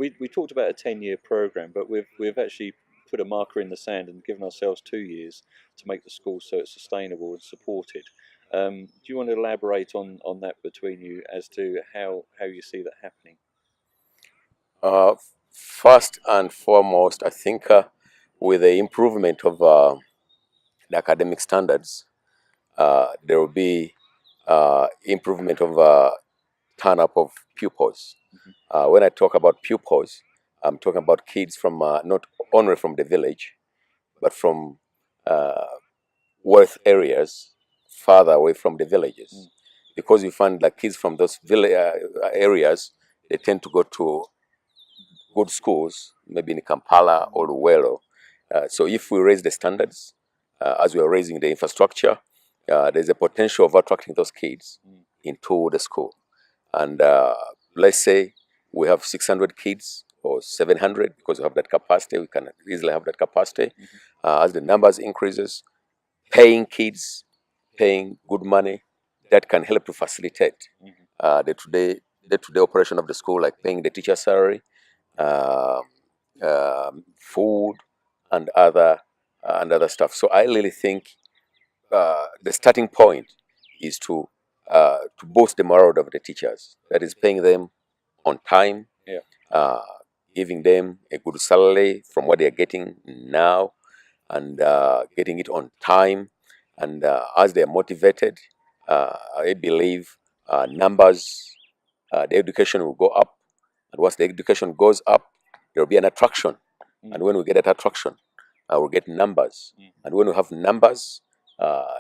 we talked about a 10-year program, but we've actually put a marker in the sand and given ourselves 2 years to make the school so it's sustainable and supported. Do you want to elaborate on that between you as to how you see that happening? Uh, First and foremost, I think with the improvement of the academic standards, there will be improvement of turn up of pupils. When I talk about pupils, I'm talking about kids from not only from the village, but from uh, worth areas farther away from the villages. Because you find that kids from those areas, they tend to go to good schools, maybe in Kampala or Luwero. So if we raise the standards, as we are raising the infrastructure, there's a potential of attracting those kids into the school. And let's say we have 600 kids or 700, because we have that capacity, we can easily have that capacity. As the numbers increases, paying kids, paying good money, that can help to facilitate the day-to-day operation of the school, like paying the teacher salary, uh, food, and other stuff. So I really think the starting point is to boost the morale of the teachers. That is, paying them on time, Yeah. uh, giving them a good salary from what they are getting now, and getting it on time. And as they are motivated, I believe numbers, the education will go up. And once the education goes up, there will be an attraction. And when we get that attraction, we'll get numbers. And when we have numbers,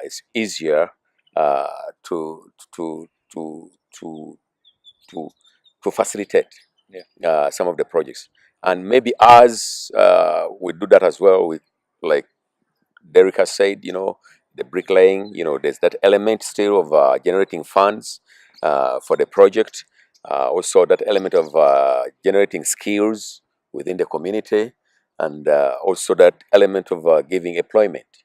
it's easier to to to to to to facilitate some of the projects. And maybe as we do that as well, with, like Derek has said, the bricklaying, there's that element still of generating funds for the project. Also, that element of generating skills within the community, and also that element of giving employment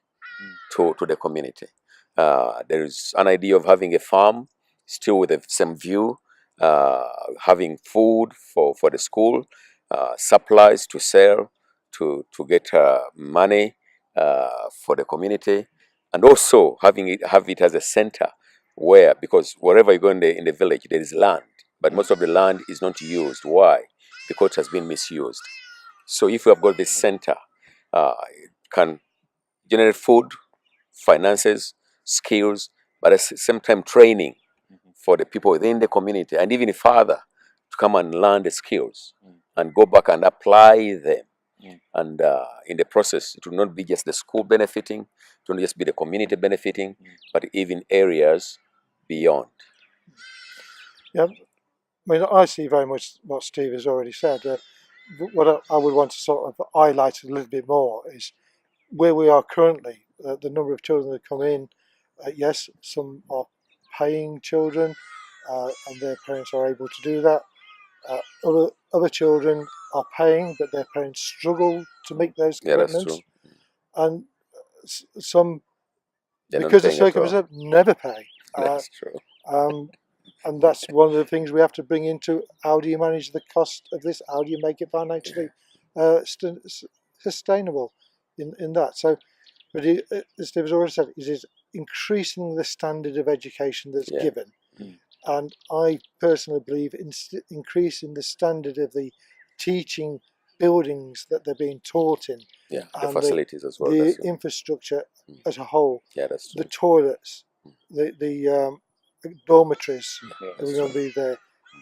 to the community. There is an idea of having a farm, still with the same view, having food for the school, supplies to sell, to get money for the community, and also have it as a center where, because wherever you go in the village, there is land, but most of the land is not used. Why? Because it has been misused. So if we have got this center, it can generate food, finances, skills, but at the same time training for the people within the community, and even further to come and learn the skills and go back and apply them. And in the process, it will not be just the school benefiting, it will not just be the community benefiting, but even areas beyond. Yeah, I mean, I see very much what Steve has already said. What I would want to sort of highlight a little bit more is where we are currently. The number of children that come in, yes, some are paying children, and their parents are able to do that. Other children are paying, but their parents struggle to make those Yeah, that's commitments, true. and some, They're not because of paying at all. circumstances, never pay. That's true. Um, and that's one of the things we have to bring into how do you manage the cost of this? How do you make it financially sustainable in that? So, but as Steve has already said, it is increasing the standard of education that's Yeah. given. And I personally believe in increasing the standard of the teaching buildings that they're being taught in. Yeah, the And facilities as well. the That's true. infrastructure as a whole, Yeah, that's true. the toilets, the dormitories Yeah, that that's were going to true. be there,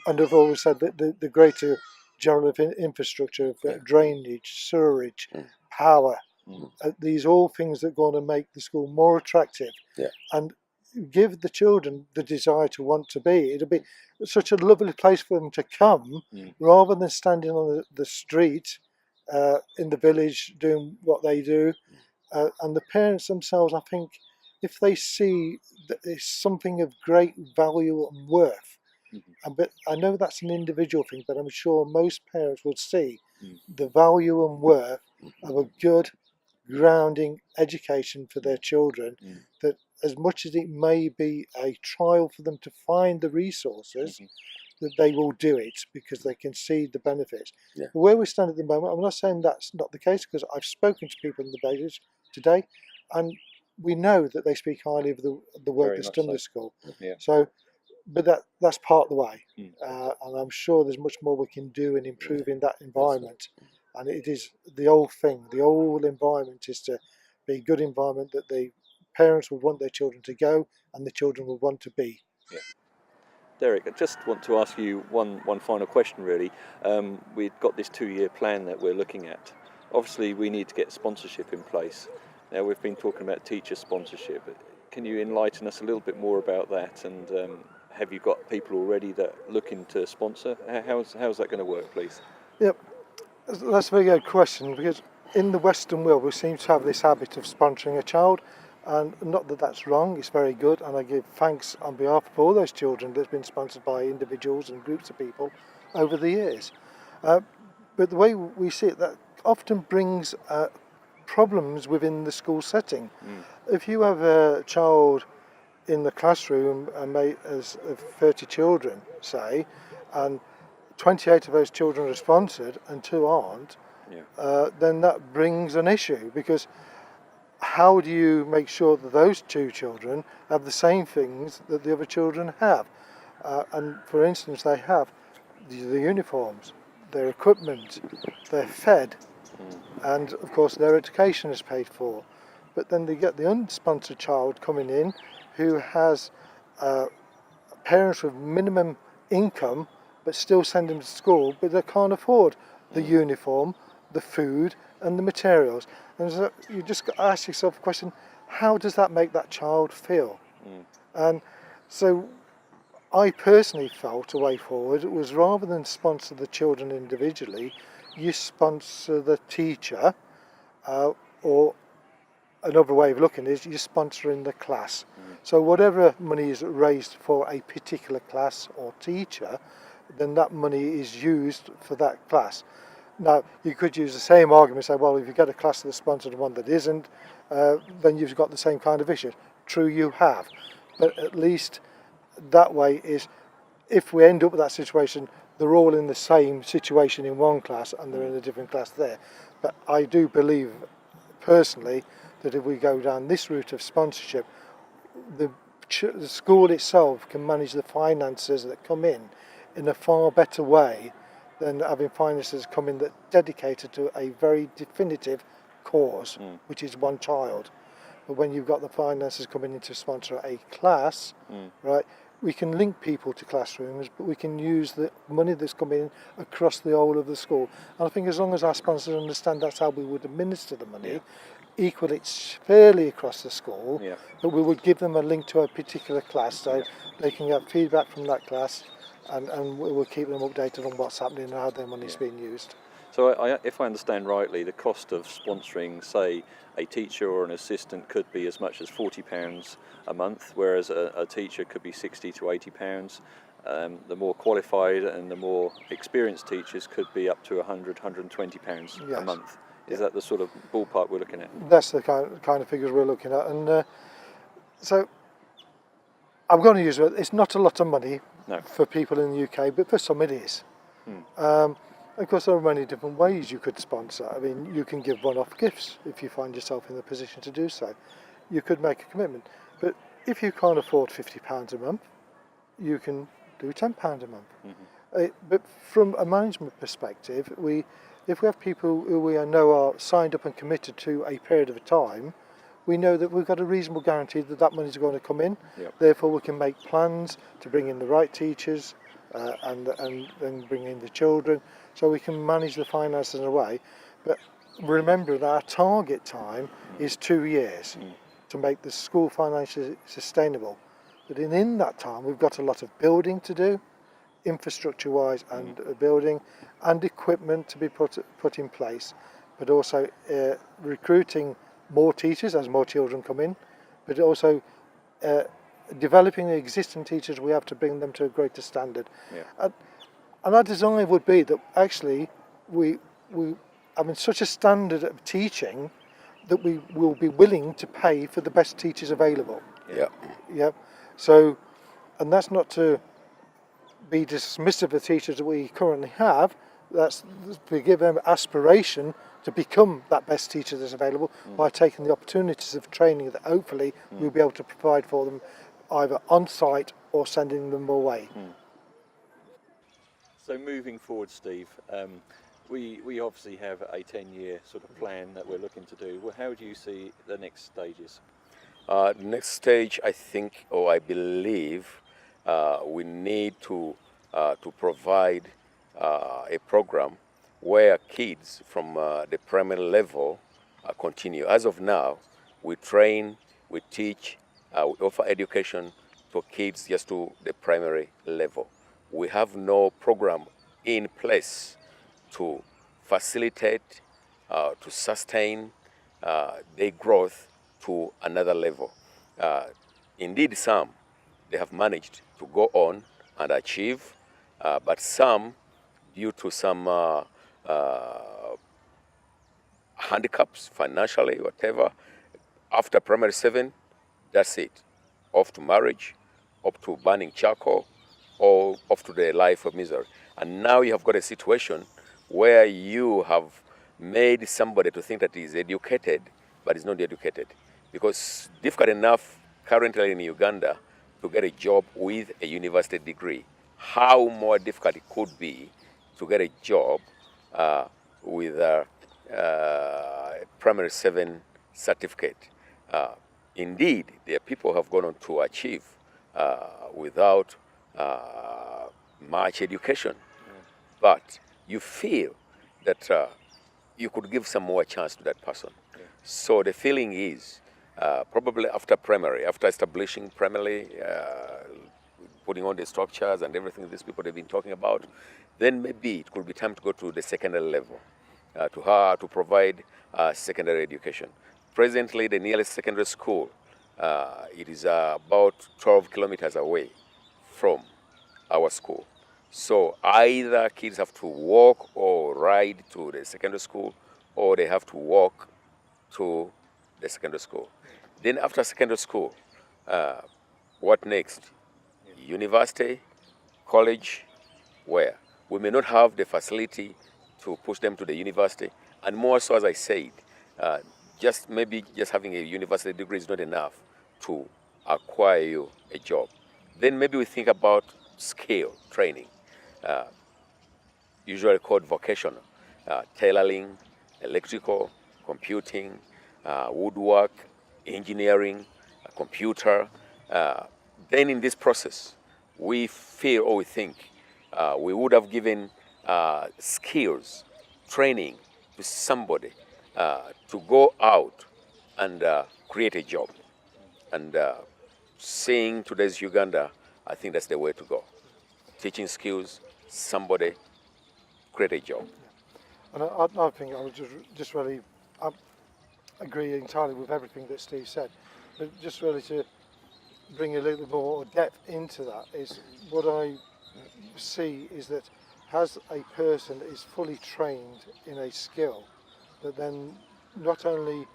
and I've always said that the greater general infrastructure of Yeah. drainage, sewerage, power, these are all things that are going to make the school more attractive, Yeah. and give the children the desire to want to be. It'll be such a lovely place for them to come, rather than standing on the street in the village doing what they do. And the parents themselves, I think, if they see that it's something of great value and worth, but I know that's an individual thing, but I'm sure most parents would see the value and worth of a good grounding education for their children, that as much as it may be a trial for them to find the resources, that they will do it because they can see the benefits. Yeah. Where we stand at the moment, I'm not saying that's not the case, because I've spoken to people in the village today, and we know that they speak highly of the work Very that's much done so. in the school. Yeah. So, but that's part of the way, Mm. and I'm sure there's much more we can do in improving that environment. And it is the old thing. The old environment is to be a good environment that the parents would want their children to go, and the children would want to be. Derek, I just want to ask you one final question, really. We've got this 2-year plan that we're looking at. Obviously, we need to get sponsorship in place. Now, we've been talking about teacher sponsorship. Can you enlighten us a little bit more about that? And have you got people already that are looking to sponsor? How's that going to work, please? Yep, that's a very good question, because in the Western world we seem to have this habit of sponsoring a child, and not that that's wrong, it's very good, and I give thanks on behalf of all those children that's been sponsored by individuals and groups of people over the years. But the way we see it, that often brings problems within the school setting. If you have a child in the classroom and as 30 children, say, and 28 of those children are sponsored and 2 aren't, then that brings an issue, because how do you make sure that those 2 children have the same things that the other children have? And for instance, they have the uniforms, their equipment, they're fed, and of course their education is paid for. But then they get the unsponsored child coming in who has parents with minimum income but still send them to school, but they can't afford the uniform, the food and the materials. And so you just got to ask yourself a question, how does that make that child feel? And so I personally felt a way forward was, rather than sponsor the children individually, you sponsor the teacher, or another way of looking is you're sponsoring the class. So whatever money is raised for a particular class or teacher, then that money is used for that class. Now, you could use the same argument, say, well, if you get a class that's sponsored and one that isn't, then you've got the same kind of issue. True, you have. But at least that way is, if we end up with that situation, they're all in the same situation in one class and they're in a different class there. But I do believe, personally, that if we go down this route of sponsorship, the school itself can manage the finances that come in a far better way than having finances come in that dedicated to a very definitive cause, which is one child. But when you've got the finances coming in to sponsor a class, right, we can link people to classrooms, but we can use the money that's coming in across the whole of the school. And I think as long as our sponsors understand that's how we would administer the money, equal it fairly across the school, but we would give them a link to a particular class so they can get feedback from that class, and we'll keep them updated on what's happening and how their money's being used. So if I understand rightly, the cost of sponsoring, say, a teacher or an assistant could be as much as £40 a month, whereas a teacher could be £60 to £80. The more qualified and the more experienced teachers could be up to £100, £120 a month. Is that the sort of ballpark we're looking at? That's the kind of figures we're looking at. And so I'm going to use it. It's not a lot of money for people in the UK, but for some it is. Of course, there are many different ways you could sponsor. I mean, you can give one-off gifts if you find yourself in the position to do so. You could make a commitment. But if you can't afford £50 a month, you can do £10 a month. But from a management perspective, if we have people who we know are signed up and committed to a period of time, we know that we've got a reasonable guarantee that that money is going to come in. Therefore, we can make plans to bring in the right teachers and bring in the children, so we can manage the finances in a way. But remember that our target time is 2 years to make the school financially sustainable. But in that time, we've got a lot of building to do, infrastructure-wise, and building and equipment to be put in place, but also recruiting more teachers as more children come in, but also developing the existing teachers we have to bring them to a greater standard. And our design would be that actually we having such a standard of teaching that we will be willing to pay for the best teachers available. So, and that's not to be dismissive of the teachers that we currently have. That's to give them aspiration to become that best teacher that's available by taking the opportunities of training that hopefully we'll be able to provide for them either on site or sending them away. So moving forward, Steve, we obviously have a 10-year sort of plan that we're looking to do. Well, how do you see the next stages? The next stage, I think, or I believe, we need to provide a program where kids from the primary level continue. As of now, we train, we teach, we offer education for kids just to the primary level. We have no program in place to facilitate, to sustain their growth to another level. Indeed, some, they have managed to go on and achieve, but some, due to some handicaps, financially, whatever, after primary 7, that's it. Off to marriage, up to burning charcoal, or off to the life of misery. And now you have got a situation where you have made somebody to think that he is educated, but is not educated. Because difficult enough currently in Uganda to get a job with a university degree. How more difficult it could be to get a job with a primary 7 certificate. Indeed, there are people who have gone on to achieve without much education. But you feel that you could give some more chance to that person. So the feeling is probably after primary, after establishing primary, putting on the structures and everything these people have been talking about, then maybe it could be time to go to the secondary level to provide secondary education. Presently, the nearest secondary school, it is about 12 kilometers away from our school. So either kids have to walk or ride to the secondary school, or they have to walk to the secondary school. Then after secondary school, what next? University, college, where? We may not have the facility to push them to the university, and more so, as I said, just having a university degree is not enough to acquire you a job. Then maybe we think about skill training, usually called vocational, tailoring, electrical, computing, woodwork, engineering, computer. Then in this process, we feel or we think we would have given skills, training to somebody to go out and create a job. And seeing today's Uganda, I think that's the way to go. Teaching skills, somebody, create a job. And I think I would just really agree entirely with everything that Steve said, but just really to bring a little more depth into that is what I see is that as a person is fully trained in a skill, that then not only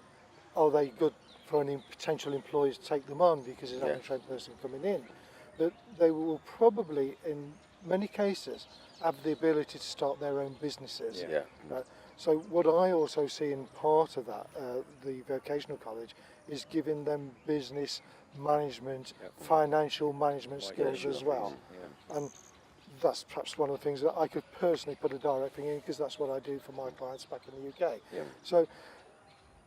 are they good for any potential employers to take them on because there's an untrained person coming in, but they will probably in many cases have the ability to start their own businesses. Right? So what I also see in part of that, the vocational college, is giving them business management, financial management skills as well. And that's perhaps one of the things that I could personally put a direct thing in, because that's what I do for my clients back in the UK. So,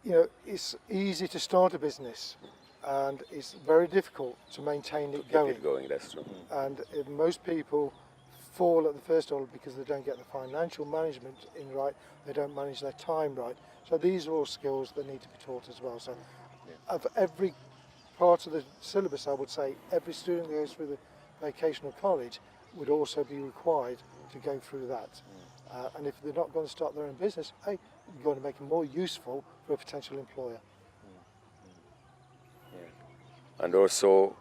you know, it's easy to start a business and it's very difficult to maintain it going. That's true. And most people fall at the first order because they don't get the financial management in right, they don't manage their time right. So these are all skills that need to be taught as well. So of every part of the syllabus, I would say every student that goes through the vocational college would also be required to go through that. And if they're not going to start their own business, hey, you're going to make them more useful for a potential employer. And also,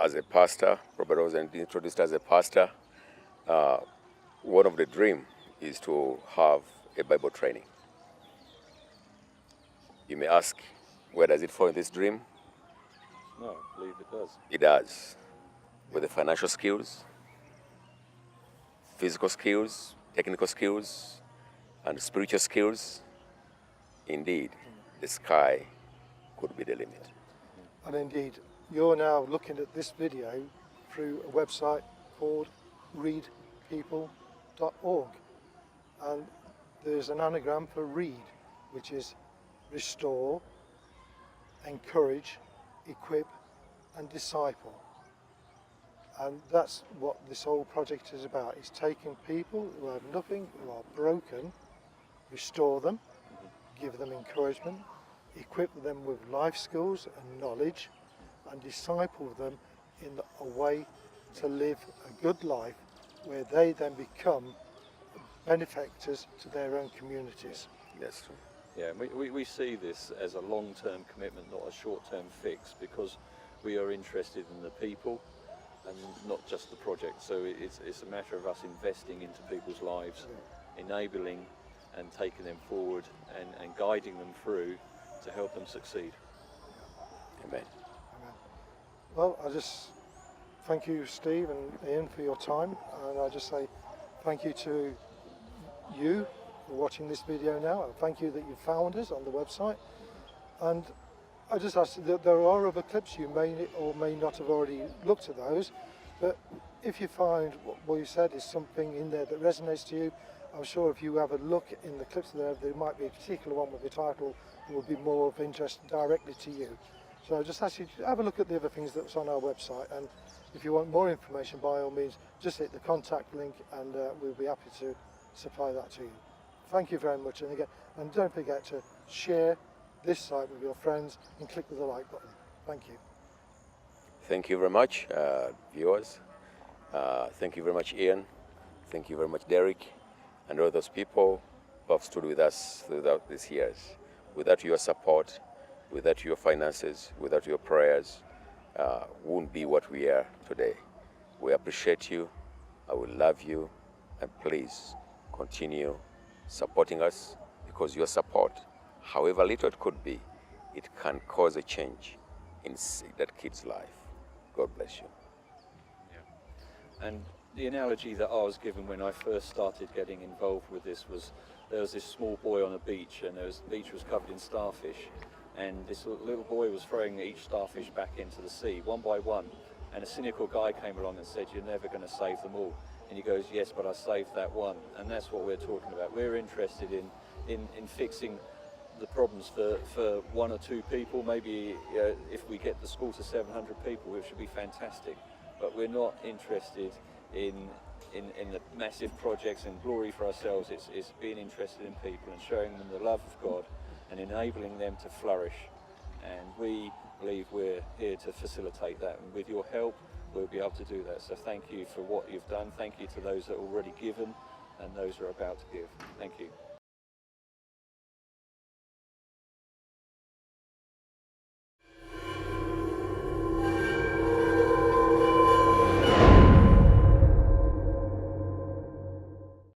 as a pastor, Robert was introduced as a pastor, one of the dreams is to have a Bible training. You may ask, where does it fall in this dream? No, I believe it does. It does. With the financial skills, physical skills, technical skills, and spiritual skills, indeed, the sky could be the limit. And indeed, you're now looking at this video through a website called readpeople.org. And there's an anagram for read, which is restore, encourage, equip, and disciple. And that's what this whole project is about. It's taking people who have nothing, who are broken, restore them, give them encouragement, equip them with life skills and knowledge, and disciple them in a way to live a good life where they then become benefactors to their own communities. That's true. Yeah, we see this as a long-term commitment, not a short-term fix, because we are interested in the people and not just the project. So it's a matter of us investing into people's lives, enabling and taking them forward and guiding them through to help them succeed. Amen. Well, I just thank you, Steve and Ian, for your time, and I just say thank you to you for watching this video now, and thank you that you found us on the website. And I just ask that there are other clips, you may or may not have already looked at those, but if you find what you said is something in there that resonates to you, I'm sure if you have a look in the clips there might be a particular one with the title that will be more of interest directly to you. So I just ask you to have a look at the other things that's on our website, and if you want more information, by all means, just hit the contact link and we'll be happy to supply that to you. Thank you very much, and again, and don't forget to share this site with your friends and click the like button. Thank you. Thank you very much, viewers. Thank you very much, Ian. Thank you very much, Derek, and all those people who have stood with us throughout these years. Without your support, without your finances, without your prayers, wouldn't be what we are today. We appreciate you. I will love you, and please continue supporting us, because your support, however little it could be, it can cause a change in that kid's life. God bless you. Yeah. And the analogy that I was given when I first started getting involved with this was, there was this small boy on a beach, and the beach was covered in starfish, and this little boy was throwing each starfish back into the sea one by one, and a cynical guy came along and said, "You're never going to save them all." And he goes, "Yes, but I saved that one." And that's what we're talking about. We're interested in fixing the problems for one or two people. Maybe if we get the school to 700 people, which would be fantastic. But we're not interested in the massive projects and glory for ourselves. It's being interested in people and showing them the love of God and enabling them to flourish. And we believe we're here to facilitate that. And with your help, we'll be able to do that. So thank you for what you've done. Thank you to those that are already given and those who are about to give. Thank you.